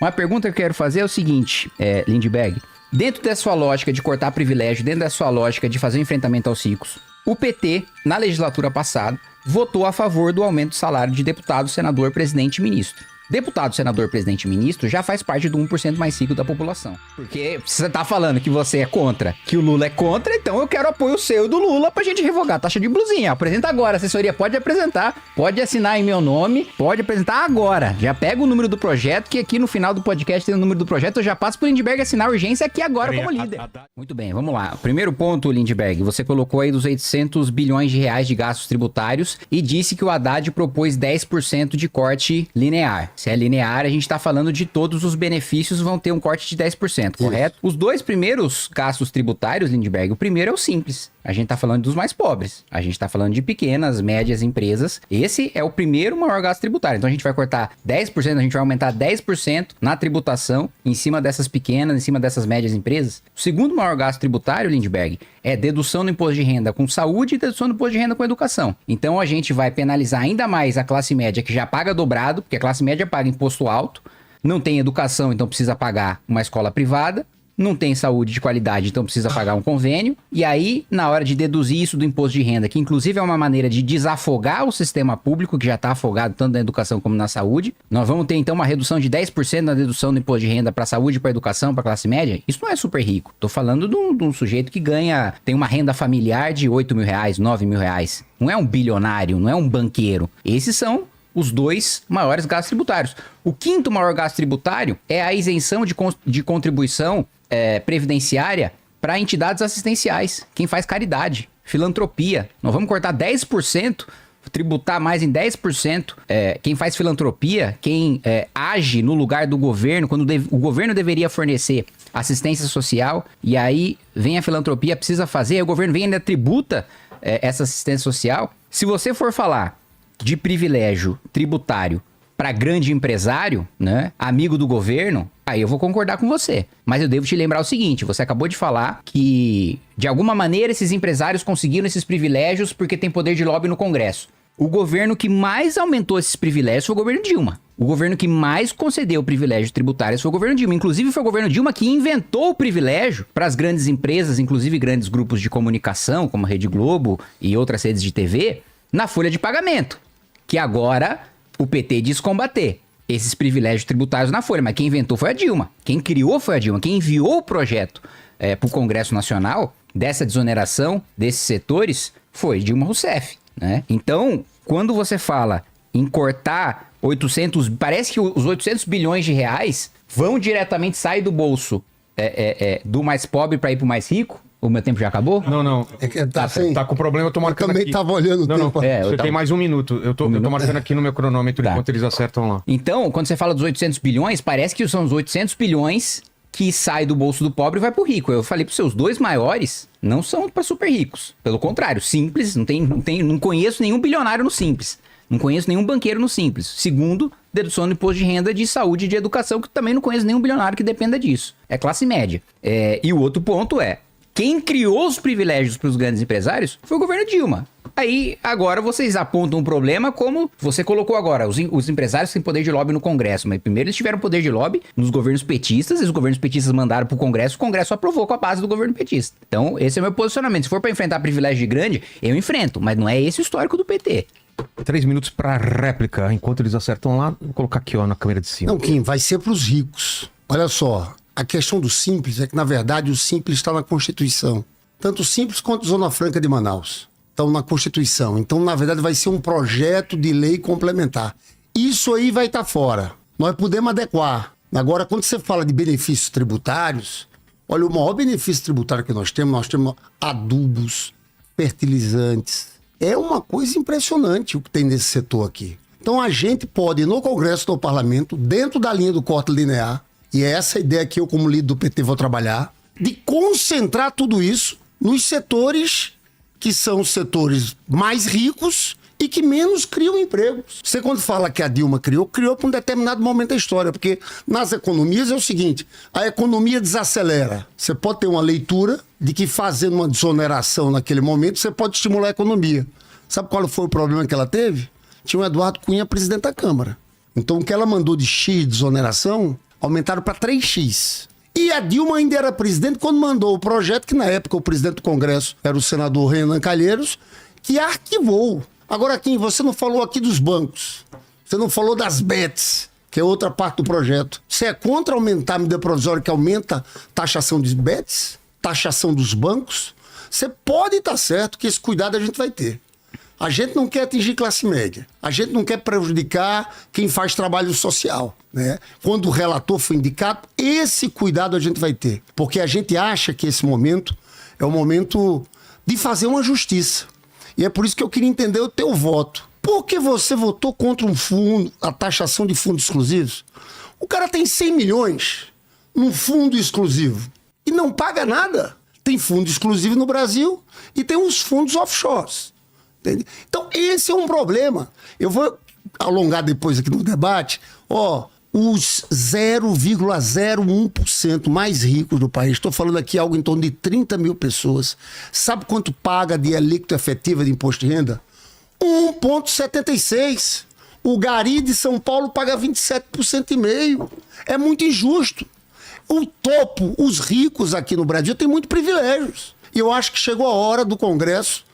Uma pergunta que eu quero fazer é o seguinte, Lindbergh. Dentro da sua lógica de cortar privilégio, dentro da sua lógica de fazer um enfrentamento aos ricos, o PT, na legislatura passada, votou a favor do aumento do salário de deputado, senador, presidente e ministro. Deputado, senador, presidente e ministro já faz parte do 1% mais rico da população. Porque você tá falando que você é contra, que o Lula é contra, então eu quero apoio seu do Lula pra gente revogar a taxa de blusinha. Apresenta agora, a assessoria pode apresentar, pode assinar em meu nome, pode apresentar agora. Já pega o número do projeto, que aqui no final do podcast tem o número do projeto, eu já passo pro Lindbergh assinar a urgência aqui agora como líder. Muito bem, vamos lá. Primeiro ponto, Lindbergh, você colocou aí dos 800 bilhões de reais de gastos tributários e disse que o Haddad propôs 10% de corte linear. Se é linear, a gente tá falando de todos os benefícios vão ter um corte de 10%, correto? Os dois primeiros gastos tributários, Lindbergh, o primeiro é o simples. A gente tá falando dos mais pobres. A gente tá falando de pequenas, médias empresas. Esse é o primeiro maior gasto tributário. Então a gente vai cortar 10%, a gente vai aumentar 10% na tributação em cima dessas pequenas, em cima dessas médias empresas. O segundo maior gasto tributário, Lindbergh, é dedução do imposto de renda com saúde e dedução do imposto de renda com educação. Então a gente vai penalizar ainda mais a classe média que já paga dobrado, porque a classe média paga imposto alto, não tem educação, então precisa pagar uma escola privada, não tem saúde de qualidade, então precisa pagar um convênio, e aí, na hora de deduzir isso do imposto de renda, que inclusive é uma maneira de desafogar o sistema público, que já está afogado tanto na educação como na saúde, nós vamos ter então uma redução de 10% na dedução do imposto de renda para saúde, para educação, para classe média. Isso não é super rico. Tô falando de um sujeito que tem uma renda familiar de 8 mil reais, 9 mil reais. Não é um bilionário, não é um banqueiro. Esses são os dois maiores gastos tributários. O quinto maior gasto tributário é a isenção de contribuição previdenciária para entidades assistenciais, quem faz caridade, filantropia. Nós vamos cortar 10%, tributar mais em 10%, quem faz filantropia, quem age no lugar do governo, quando o governo deveria fornecer assistência social, e aí vem a filantropia, precisa fazer, aí o governo vem e ainda tributa essa assistência social. Se você for falar de privilégio tributário para grande empresário, né, amigo do governo, aí eu vou concordar com você. Mas eu devo te lembrar o seguinte, você acabou de falar que, de alguma maneira, esses empresários conseguiram esses privilégios porque tem poder de lobby no Congresso. O governo que mais aumentou esses privilégios foi o governo Dilma. O governo que mais concedeu privilégios tributários foi o governo Dilma. Inclusive, foi o governo Dilma que inventou o privilégio para as grandes empresas, inclusive grandes grupos de comunicação, como a Rede Globo e outras redes de TV, na folha de pagamento, que agora o PT diz combater esses privilégios tributários na folha, mas quem inventou foi a Dilma, quem criou foi a Dilma, quem enviou o projeto para o Congresso Nacional dessa desoneração desses setores foi Dilma Rousseff, né? Então, quando você fala em cortar 800, parece que os 800 bilhões de reais vão diretamente sair do bolso do mais pobre para ir para o mais rico. O meu tempo já acabou? Não. É que Tá com problema, eu tô marcando aqui. também tava olhando o tempo. Você tem mais um minuto. Eu tô marcando aqui no meu cronômetro enquanto eles acertam lá. Então, quando você fala dos 800 bilhões, parece que são os 800 bilhões que sai do bolso do pobre e vai pro rico. Eu falei pros seus dois maiores não são para super ricos. Pelo contrário, simples, não conheço nenhum bilionário no simples. Não conheço nenhum banqueiro no simples. Segundo, dedução do imposto de renda de saúde e de educação, que também não conheço nenhum bilionário que dependa disso. É classe média. E o outro ponto quem criou os privilégios para os grandes empresários foi o governo Dilma. Aí, agora, vocês apontam um problema como você colocou agora. Os empresários têm poder de lobby no Congresso, mas primeiro eles tiveram poder de lobby nos governos petistas, e os governos petistas mandaram para o Congresso aprovou com a base do governo petista. Então, esse é o meu posicionamento. Se for para enfrentar privilégio de grande, eu enfrento, mas não é esse o histórico do PT. 3 minutos para réplica. Enquanto eles acertam lá, vou colocar aqui na câmera de cima. Não, Kim, vai ser para os ricos. Olha só. A questão do Simples é que, na verdade, o Simples está na Constituição. Tanto o Simples quanto a Zona Franca de Manaus estão na Constituição. Então, na verdade, vai ser um projeto de lei complementar. Isso aí vai estar fora. Nós podemos adequar. Agora, quando você fala de benefícios tributários, olha, o maior benefício tributário que nós temos adubos, fertilizantes. É uma coisa impressionante o que tem nesse setor aqui. Então, a gente pode, no Congresso do Parlamento, dentro da linha do corte linear, e é essa ideia que eu, como líder do PT, vou trabalhar, de concentrar tudo isso nos setores que são os setores mais ricos e que menos criam empregos. Você, quando fala que a Dilma criou para um determinado momento da história, porque nas economias é o seguinte, a economia desacelera. Você pode ter uma leitura de que fazendo uma desoneração naquele momento, você pode estimular a economia. Sabe qual foi o problema que ela teve? Tinha o Eduardo Cunha, presidente da Câmara. Então, o que ela mandou de X de desoneração, Aumentaram para 3x. E a Dilma ainda era presidente quando mandou o projeto, que na época o presidente do Congresso era o senador Renan Calheiros, que arquivou. Agora, Kim, você não falou aqui dos bancos. Você não falou das bets, que é outra parte do projeto. Você é contra aumentar a medida provisória que aumenta a taxação de bets? Taxação dos bancos? Você pode estar certo que esse cuidado a gente vai ter. A gente não quer atingir classe média. A gente não quer prejudicar quem faz trabalho social, né? Quando o relator for indicado, esse cuidado a gente vai ter. Porque a gente acha que esse momento é o momento de fazer uma justiça. E é por isso que eu queria entender o teu voto. Por que você votou contra um fundo, a taxação de fundos exclusivos? O cara tem 100 milhões num fundo exclusivo e não paga nada. Tem fundo exclusivo no Brasil e tem uns fundos offshores. Entende? Então, esse é um problema. Eu vou alongar depois aqui no debate. Os 0,01% mais ricos do país, estou falando aqui algo em torno de 30 mil pessoas, sabe quanto paga de alíquota efetiva de imposto de renda? 1,76%. O Gari de São Paulo paga 27,5%. É muito injusto. O topo, os ricos aqui no Brasil têm muitos privilégios. E eu acho que chegou a hora do Congresso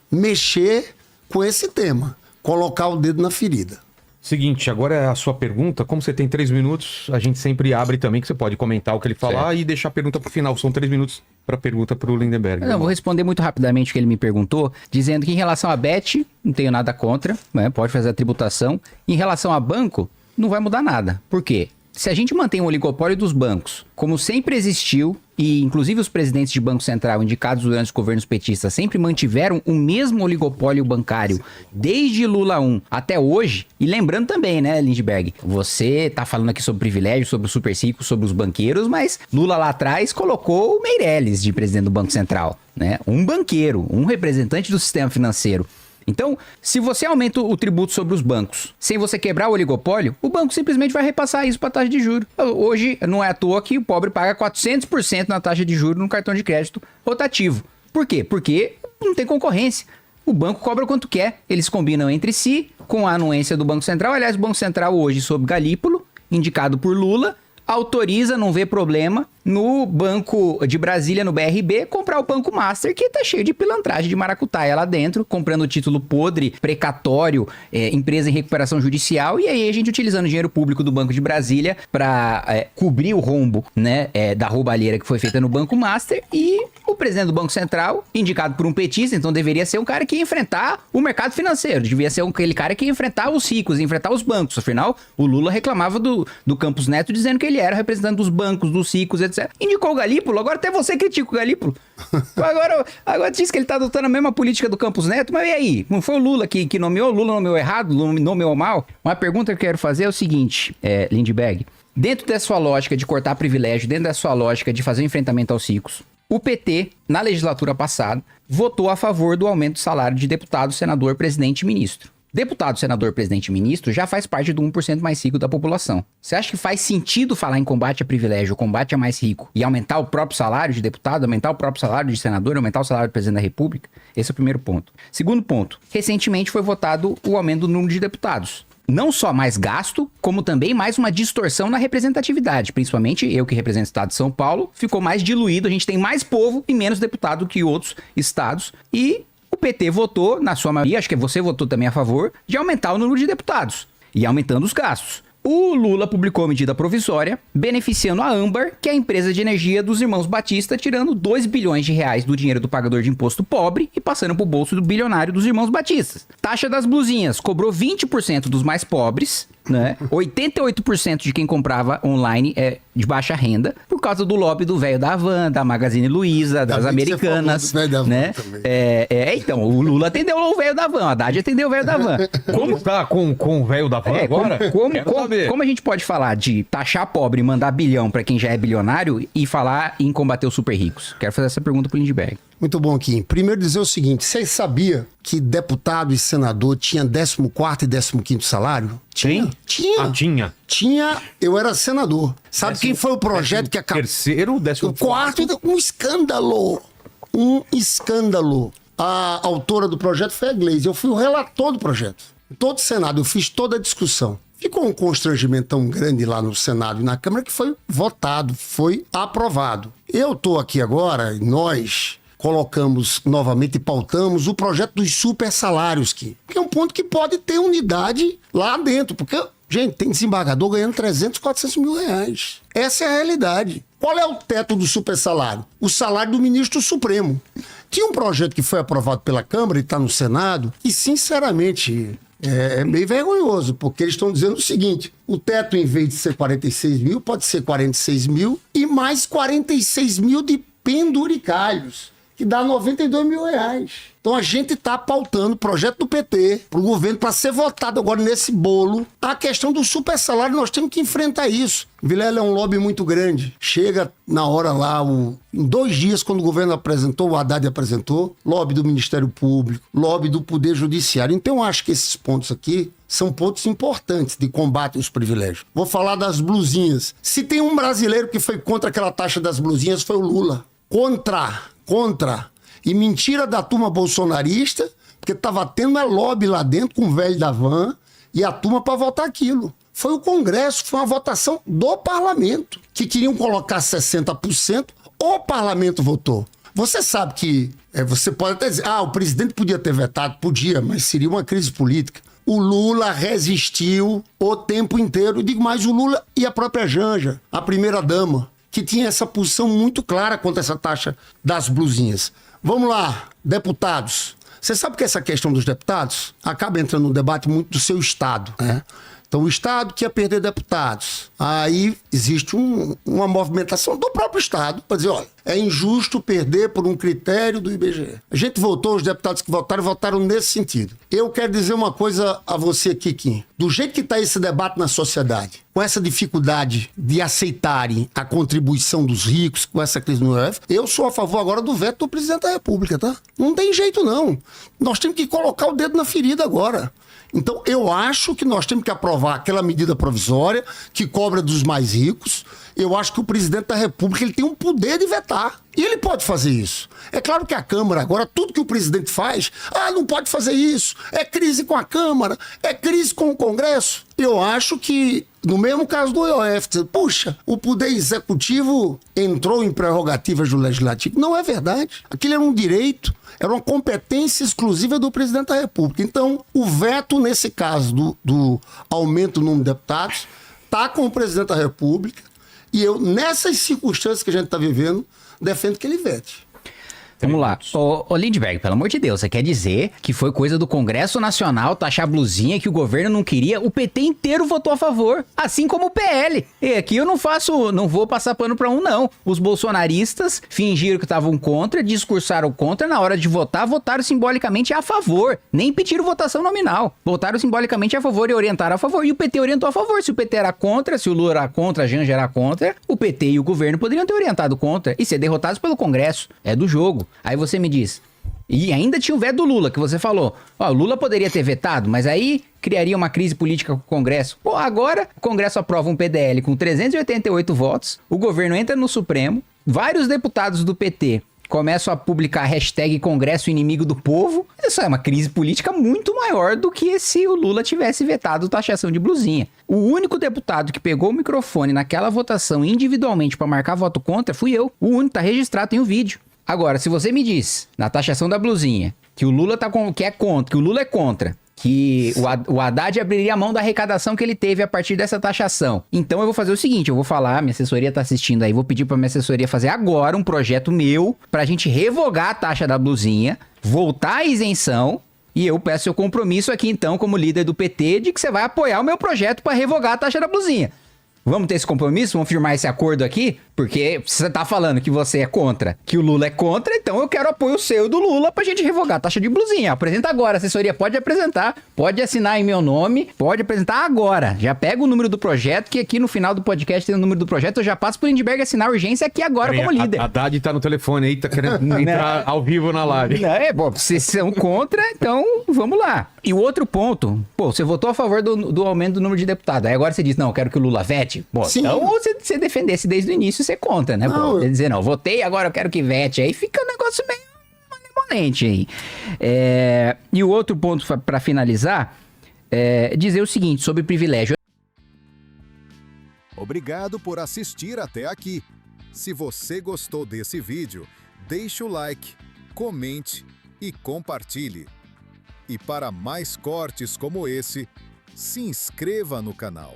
mexer com esse tema, colocar o dedo na ferida. Seguinte, agora é a sua pergunta. Como você tem 3 minutos, a gente sempre abre também, que você pode comentar o que ele falar e deixar a pergunta pro final. São 3 minutos para pergunta pro Lindenberg. Eu vou responder muito rapidamente o que ele me perguntou, dizendo que em relação a BET, não tenho nada contra, né? Pode fazer a tributação. Em relação a banco, não vai mudar nada. Por quê? Se a gente mantém o oligopólio dos bancos, como sempre existiu, e inclusive os presidentes de Banco Central indicados durante os governos petistas sempre mantiveram o mesmo oligopólio bancário desde Lula 1 até hoje, e lembrando também, né, Lindbergh, você tá falando aqui sobre privilégio, sobre os super ricos, sobre os banqueiros, mas Lula lá atrás colocou o Meirelles de presidente do Banco Central, né? Um banqueiro, um representante do sistema financeiro. Então, se você aumenta o tributo sobre os bancos, sem você quebrar o oligopólio, o banco simplesmente vai repassar isso para a taxa de juros. Hoje, não é à toa que o pobre paga 400% na taxa de juros no cartão de crédito rotativo. Por quê? Porque não tem concorrência. O banco cobra quanto quer. Eles combinam entre si com a anuência do Banco Central. Aliás, o Banco Central hoje, sob Galípolo, indicado por Lula, autoriza, não vê problema, no Banco de Brasília, no BRB, comprar o Banco Master, que tá cheio de pilantragem de maracutaia lá dentro, comprando título podre, precatório, empresa em recuperação judicial, e aí a gente utilizando o dinheiro público do Banco de Brasília para cobrir o rombo, né, da roubalheira que foi feita no Banco Master, e o presidente do Banco Central, indicado por um petista, então deveria ser um cara que ia enfrentar o mercado financeiro, devia ser aquele cara que ia enfrentar os ricos, ia enfrentar os bancos. Afinal, o Lula reclamava do Campos Neto dizendo que ele era representante dos bancos, dos ricos, etc. Indicou o Galípolo, agora até você critica o Galípolo. Agora diz que ele tá adotando a mesma política do Campos Neto, mas e aí? Não foi o Lula que nomeou? Lula nomeou errado? Lula nomeou mal? Uma pergunta que eu quero fazer é o seguinte, Lindbergh. Dentro da sua lógica de cortar privilégio, dentro da sua lógica de fazer um enfrentamento aos ricos, o PT, na legislatura passada, votou a favor do aumento do salário de deputado, senador, presidente e ministro. Deputado, senador, presidente e ministro já faz parte do 1% mais rico da população. Você acha que faz sentido falar em combate a privilégio, combate a mais rico e aumentar o próprio salário de deputado, aumentar o próprio salário de senador, aumentar o salário do presidente da República? Esse é o primeiro ponto. Segundo ponto, recentemente foi votado o aumento do número de deputados. Não só mais gasto, como também mais uma distorção na representatividade. Principalmente eu que represento o estado de São Paulo, ficou mais diluído, a gente tem mais povo e menos deputado que outros estados. E o PT votou, na sua maioria, acho que você votou também a favor, de aumentar o número de deputados e aumentando os gastos. O Lula publicou a medida provisória, beneficiando a Âmbar, que é a empresa de energia dos irmãos Batista, tirando 2 bilhões de reais do dinheiro do pagador de imposto pobre e passando pro bolso do bilionário dos irmãos Batistas. Taxa das blusinhas, cobrou 20% dos mais pobres, né? 88% de quem comprava online é de baixa renda, por causa do lobby do velho da Havan, da Magazine Luiza, das Americanas, né? Então, o Lula atendeu o velho da Havan, a Haddad atendeu o velho da Havan. Como tá com o velho da Havan agora? Como a gente pode falar de taxar pobre e mandar bilhão pra quem já é bilionário e falar em combater os super ricos? Quero fazer essa pergunta pro Lindbergh. Muito bom, Kim. Primeiro dizer o seguinte, você sabia que deputado e senador tinha 14º e 15º salário? Tinha? Tinha. Tinha, eu era senador. Sabe quem foi o projeto que acabou? Terceiro, 14º? O quarto, um escândalo. Um escândalo. A autora do projeto foi a Gleisi. Eu fui o relator do projeto. Todo o Senado, eu fiz toda a discussão. ficou um constrangimento tão grande lá no Senado e na Câmara que foi votado, foi aprovado. Eu estou aqui agora, e nós colocamos novamente e pautamos o projeto dos super salários, que é um ponto que pode ter unidade lá dentro, porque, gente, tem desembargador ganhando 300, 400 mil reais. Essa é a realidade. Qual é o teto do super salário? O salário do ministro Supremo. Tinha um projeto que foi aprovado pela Câmara e está no Senado, e sinceramente é meio vergonhoso, porque eles estão dizendo o seguinte: o teto, em vez de ser 46 mil, pode ser 46 mil e mais 46 mil de penduricalhos, que dá 92 mil reais. Então a gente está pautando o projeto do PT para o governo para ser votado agora nesse bolo. A questão do super salário, nós temos que enfrentar isso. Vilela é um lobby muito grande. Chega na hora lá, em 2 dias, quando o governo apresentou, o Haddad apresentou, lobby do Ministério Público, lobby do Poder Judiciário. Então eu acho que esses pontos aqui são pontos importantes de combate aos privilégios. Vou falar das blusinhas. Se tem um brasileiro que foi contra aquela taxa das blusinhas, foi o Lula. Contra. E mentira da turma bolsonarista, porque estava tendo lobby lá dentro com o velho da van e a turma para votar aquilo. Foi o Congresso, foi uma votação do parlamento, que queriam colocar 60%, o parlamento votou. Você sabe que, você pode até dizer, o presidente podia ter vetado, podia, mas seria uma crise política. O Lula resistiu o tempo inteiro, digo mais, o Lula e a própria Janja, a primeira-dama, que tinha essa posição muito clara contra essa taxa das blusinhas. Vamos lá, deputados. Você sabe que essa questão dos deputados acaba entrando no debate muito do seu Estado, né? Então, o Estado que ia perder deputados. Aí existe uma movimentação do próprio Estado para dizer, olha, é injusto perder por um critério do IBGE. A gente votou, os deputados que votaram nesse sentido. Eu quero dizer uma coisa a você, Kikin. Do jeito que está esse debate na sociedade, com essa dificuldade de aceitarem a contribuição dos ricos, com essa crise no IOF, eu sou a favor agora do veto do presidente da República, tá? Não tem jeito, não. Nós temos que colocar o dedo na ferida agora. Então, eu acho que nós temos que aprovar aquela medida provisória que cobra dos mais ricos. Eu acho que o presidente da República ele tem um poder de vetar. E ele pode fazer isso. É claro que a Câmara, agora, tudo que o presidente faz, não pode fazer isso. É crise com a Câmara, é crise com o Congresso. Eu acho que, no mesmo caso do IOF, puxa, o Poder Executivo entrou em prerrogativas do Legislativo. Não é verdade. Aquilo era um direito, era uma competência exclusiva do presidente da República. Então, o veto, nesse caso do aumento do número de deputados, está com o presidente da República. E eu, nessas circunstâncias que a gente está vivendo, defendo que ele vete. Vamos lá. Ô Lindbergh, pelo amor de Deus, você quer dizer que foi coisa do Congresso Nacional taxar a blusinha que o governo não queria? O PT inteiro votou a favor, assim como o PL. E aqui eu não vou passar pano pra não. Os bolsonaristas fingiram que estavam contra, discursaram contra, na hora de votar, votaram simbolicamente a favor. Nem pediram votação nominal. Votaram simbolicamente a favor e orientaram a favor. E o PT orientou a favor. Se o PT era contra, se o Lula era contra, a Janja era contra, o PT e o governo poderiam ter orientado contra e ser derrotados pelo Congresso. É do jogo. Aí você me diz, e ainda tinha o veto do Lula, que você falou, o Lula poderia ter vetado, mas aí criaria uma crise política com o Congresso. Agora o Congresso aprova um PDL com 388 votos, o governo entra no Supremo, vários deputados do PT começam a publicar a hashtag Congresso Inimigo do Povo. Isso é uma crise política muito maior do que se o Lula tivesse vetado taxação de blusinha. O único deputado que pegou o microfone naquela votação individualmente para marcar voto contra fui eu. O único, tá registrado, tem o vídeo. Agora, se você me diz, na taxação da blusinha, que o Lula que é contra, que o Lula é contra, que o Haddad abriria a mão da arrecadação que ele teve a partir dessa taxação. Então eu vou fazer o seguinte, eu vou falar, minha assessoria tá assistindo aí, vou pedir pra minha assessoria fazer agora um projeto meu pra gente revogar a taxa da blusinha, voltar à isenção, e eu peço seu compromisso aqui então, como líder do PT, de que você vai apoiar o meu projeto pra revogar a taxa da blusinha. Vamos ter esse compromisso? Vamos firmar esse acordo aqui? Porque você tá falando que você é contra, que o Lula é contra, então eu quero apoio seu do Lula pra gente revogar a taxa de blusinha. Apresenta agora, assessoria, pode apresentar, pode assinar em meu nome, pode apresentar agora. Já pega o número do projeto, que aqui no final do podcast tem o número do projeto, eu já passo pro Lindbergh assinar a urgência aqui agora como líder. A Haddad tá no telefone aí, tá querendo entrar ao vivo na live. Não, vocês são contra, então vamos lá. E o outro ponto, você votou a favor do aumento do número de deputados, aí agora você diz, não, eu quero que o Lula vete. Sim. Então você defendesse desde o início, você contra, né? Você dizer, não, votei, agora eu quero que vete. Aí fica um negócio meio malemolente aí. E o outro ponto, para finalizar, é dizer o seguinte, sobre privilégio. Obrigado por assistir até aqui. Se você gostou desse vídeo, deixe o like, comente e compartilhe. E para mais cortes como esse, se inscreva no canal.